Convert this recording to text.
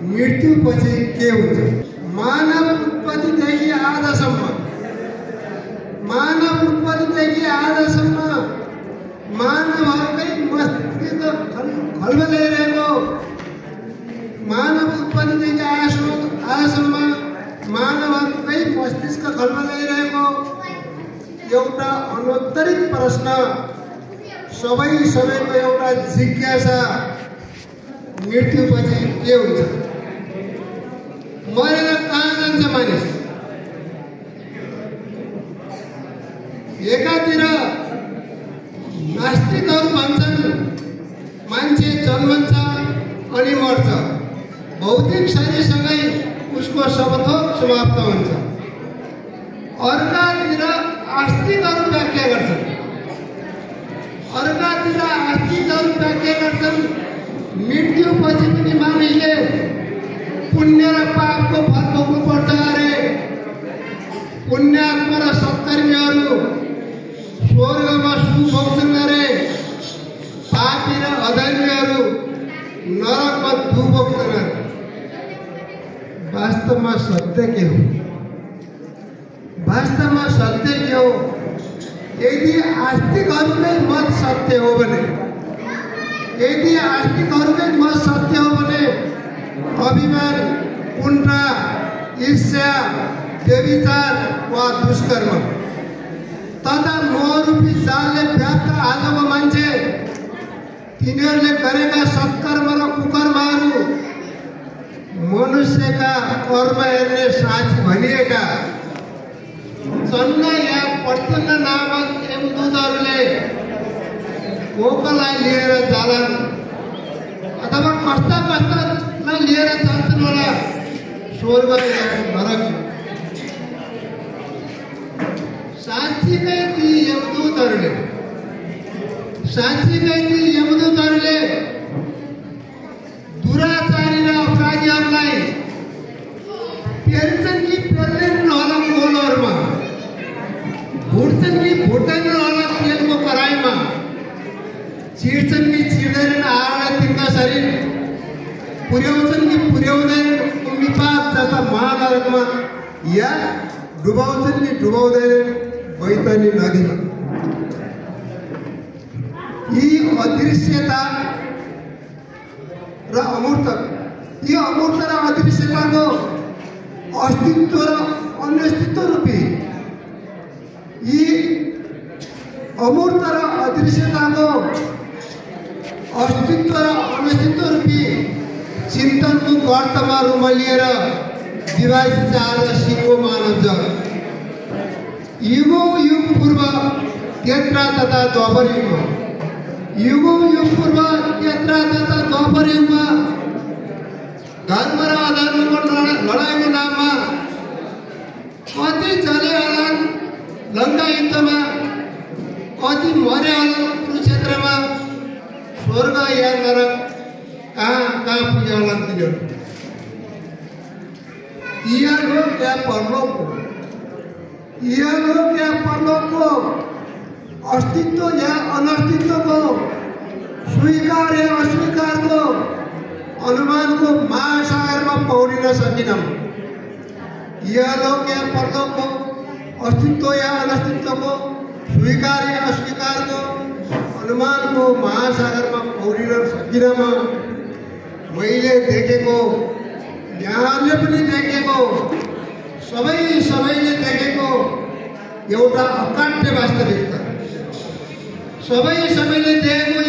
मृत्युपछि के हुन्छ? मानव उत्पत्तिदेखि आजसम्म मानवहरूकै मस्तिष्क खलबलाइरहेको, मानव उत्पत्तिदेखि आजसम्म मानवहरूकै मस्तिष्क खलबलाइरहेको एउटा अनौत्तरिक प्रश्न, सबैको एउटा जिज्ञासा, मृत्युपछि के हुन्छ? मरेर कहाँ जान्छ मानिस? एकातिर नास्तिकहरू भन्छन् मान्छे जन्मन्छ अनि मर्छ, भौतिक शरीरसँगै उसको शवथोक समाप्त हुन्छ। अर्कातिर आस्तिकहरू व्याख्या गर्छन् मृत्युपछि पनि मानिसले पुण्य र पापको फल भोग्नु पर्छ अरे। पुण्यात्मा र सत्कर्मीहरू स्वर्गमा सुख भोग्छन् अरे, पापी र अधर्मीहरू नरकमा दुख भोग्छन् अरे। वास्तवमा सत्य के हो? यदि आस्तिकहरूकै मत सत्य हो भने अभिमान, कुण्ठा, ईर्ष्या, व्यभिचार वा दुष्कर्म तथा मोहरूपी जालले व्याप्त हालेको मान्छे, तिनीहरूले गरेका सत्कर्म र कुकर्महरू मनुष्यका कर्म हेर्ने साक्षी भनिएका चन्न या प्रचन्न नामक यमदूतहरूले कोकलाई लिएर जालान् अथवा कस्तालाई लिएर जान्छन् होला स्वर्ग या नरक। साँच्चीकै ती यमदूतहरूले दुराचारी र अपराधीहरूलाई पेल्छन् कि पेल्दैनन् होला कोलहरूमा, भुट्छन् कि भुट्दैनन् होला तेलको कराईमा, चिर्छन् कि चिर्दैनन् आहारलाई तिनका शरीर, पुर्याउँछन् कि पुर्याउँदैनन् अग्निपात जस्ता महानरकमा, या डुबाउँछन् कि डुबाउँदैनन् बैतनी नदीमा। यी अदृश्यता र अमूर्त, यी अमूर्त र अदृश्यताको अस्तित्व र अनस्तित्व रूपी, यी अमूर्त र अदृश्यताको अस्तित्व र अनस्तित्व रूपी चिन्तनको गर्तमा रुमलिएर विभाजित आएर सिङ्गो मानव जगत युगौं युग पूर्व त्रेता तथा द्वापर युगमा धर्म र अधर्मको लडाइँको नाममा कति चले होलान् लङ्का युद्धमा, कति मरे होलान् कुरुक्षेत्रमा, स्वर्ग या नरक कहाँ पुगे होलान् तिनीहरू। इहलोक या परलोकको अस्तित्व या अनस्तित्वको, स्वीकार या अस्वीकारको अनुमानको महासागरमा पौडिन सकिनन्। इहलोक या परलोकको अस्तित्व या अनस्तित्वको, स्वीकार या अस्वीकारको अनुमानको महासागरमा पौडिन सकिनमा मैले देखेको, यहाँले पनि देखेको, सबैले देखेको एउटा अकाट्य वास्तविकता, सबैले देखेको